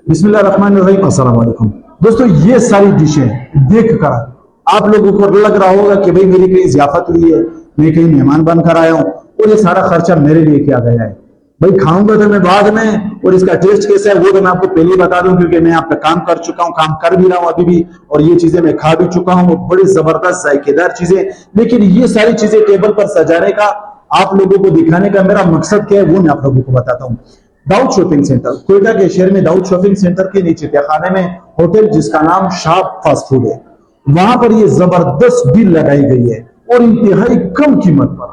बिस्मिल्लाहिर्रहमानिर्रहीम। अस्सलाम वालेकुम दोस्तों, ये सारी डिशें देखकर आप लोगों को लग रहा होगा कि भाई मेरी कहीं ज़ियाफत हुई है, मैं कहीं मेहमान बनकर आया हूँ और ये सारा खर्चा मेरे लिए किया गया है। भाई खाऊंगा तो मैं बाद में, और इसका टेस्ट कैसा है वो तो मैं आपको पहले ही बता दूं, क्योंकि मैं यहाँ पे काम कर चुका हूँ, काम कर भी रहा हूँ अभी भी, और ये चीजें मैं खा भी चुका हूँ, बड़ी जबरदस्त जायकेदार चीजें। लेकिन ये सारी चीजें टेबल पर सजाने का, आप लोगों को दिखाने का मेरा मकसद क्या है वो मैं आप लोगों को बताता हूँ। दाऊद शॉपिंग सेंटर, कोयटा के शहर में दाऊद शॉपिंग सेंटर के नीचे तहखाने में होटल जिसका नाम शाप फास्ट फूड है, वहां पर ये जबरदस्त डील लगाई गई है और इंतहाई कम कीमत पर।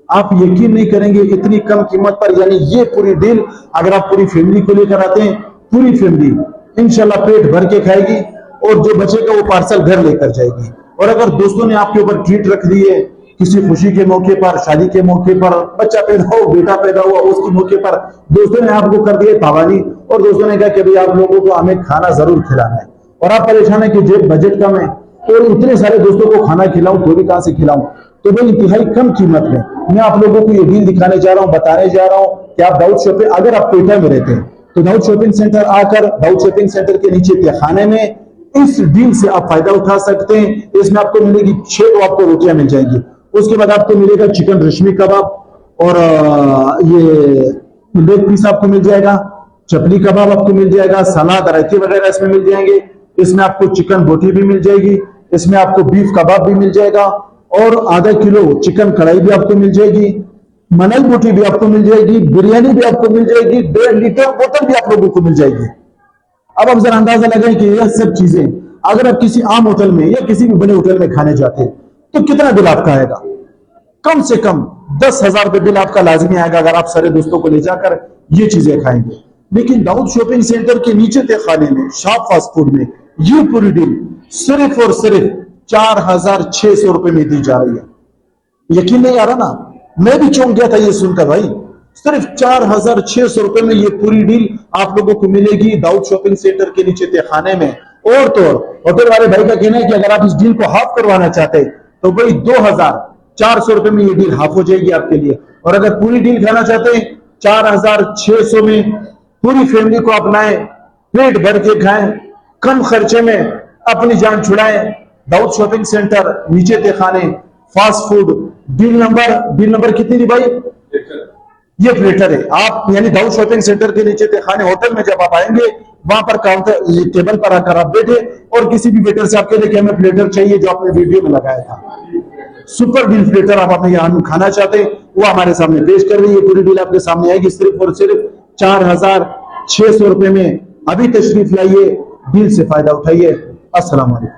आप यकीन नहीं करेंगे इतनी कम कीमत पर, यानी ये पूरी डील अगर आप पूरी फैमिली को लेकर आते हैं, पूरी फैमिली इंशाल्लाह पेट भर के खाएगी और जो बचेगा वो पार्सल घर लेकर जाएगी। और अगर दोस्तों ने आपके ऊपर ट्रीट रख दी है, किसी खुशी के मौके पर, शादी के मौके पर, बच्चा पैदा हो, बेटा पैदा हुआ, उसके मौके पर दोस्तों ने आपको कर दिया तावानी, और दोस्तों ने कहा कि भाई आप लोगों को हमें खाना जरूर खिलाना है, और आप परेशान है कि जेब बजट कम है और इतने सारे दोस्तों को खाना खिलाऊं तो भी कहां से खिलाऊं। तो भाई इंतहाई कम कीमत में मैं आप लोगों को ये डील दिखाने जा रहा हूं, बताने जा रहा हूं कि आप दाऊद शॉपिंग, अगर आप कोयटा में रहते हैं तो दाऊद शॉपिंग सेंटर आकर, दाऊद शॉपिंग सेंटर के नीचे तहखाने में इस डील से आप फायदा उठा सकते हैं। इसमें आपको मिलेगी 6 तो आपको रोटियां मिल जाएंगी, उसके बाद आपको मिलेगा चिकन रेशमी कबाब, और ये लेग पीस आपको मिल जाएगा, चपली कबाब आपको मिल जाएगा, सलाद रायते वगैरह इसमें मिल जाएंगे। इसमें आपको चिकन बोटी भी मिल जाएगी, इसमें आपको बीफ कबाब भी मिल जाएगा, और आधा किलो चिकन कढ़ाई भी आपको मिल जाएगी, मलाई बोटी भी आपको मिल जाएगी, बिरयानी भी आपको मिल जाएगी, 1.5 लीटर बोतल भी आप लोगों को मिल जाएगी। अब आप जरा अंदाजा लगाएं कि यह सब चीजें अगर आप किसी आम होटल में या किसी भी बड़े होटल में खाने जाते हैं तो कितना बिल आपका आएगा? कम से कम 10,000 रुपए बिल आपका लाजमी आएगा अगर आप सारे दोस्तों को ले जाकर ये चीजें खाएंगे। लेकिन दाऊद शॉपिंग सेंटर के नीचे तहखाने में, शाप फास्ट फूड में, ये पूरी डील सिर्फ और सिर्फ 4,600 रुपए में दी जा रही है। यकीन नहीं आ रहा ना, मैं भी चौंक गया था ये सुनकर भाई। सिर्फ 4,600 रुपए में ये पूरी डील आप लोगों को मिलेगी दाऊद शॉपिंग सेंटर के नीचे तहखाने में। और तो और होटल वाले भाई का कहना है कि अगर आप इस डील को हाफ करवाना चाहते हैं तो भाई 2,400 रुपए में ये डील हाफ हो जाएगी आपके लिए, और अगर पूरी डील खाना चाहते हैं 4,600 में पूरी फैमिली को अपनाएं, पेट भर के खाएं, कम खर्चे में अपनी जान छुड़ाएं। दाऊद शॉपिंग सेंटर नीचे तहखाने, फास्ट फूड, डील नंबर कितनी थी भाई? ये प्लेटर है। आप यानी दाऊद शॉपिंग सेंटर के नीचे तहखाने होटल में जब आप आएंगे, वहां पर काउंटर टेबल पर आकर आप बैठे और किसी भी वेटर से आपके लिए कि हमें प्लेटर चाहिए जो आपने वीडियो में लगाया था, सुपर डील प्लेटर आप अपने यहाँ खाना चाहते हैं वो हमारे सामने पेश कर रही है। पूरी डील आपके सामने आएगी सिर्फ और सिर्फ 4,600 रुपए में। अभी तशरीफ लाइए, डील से फायदा उठाइए। अस्सलाम वालेकुम।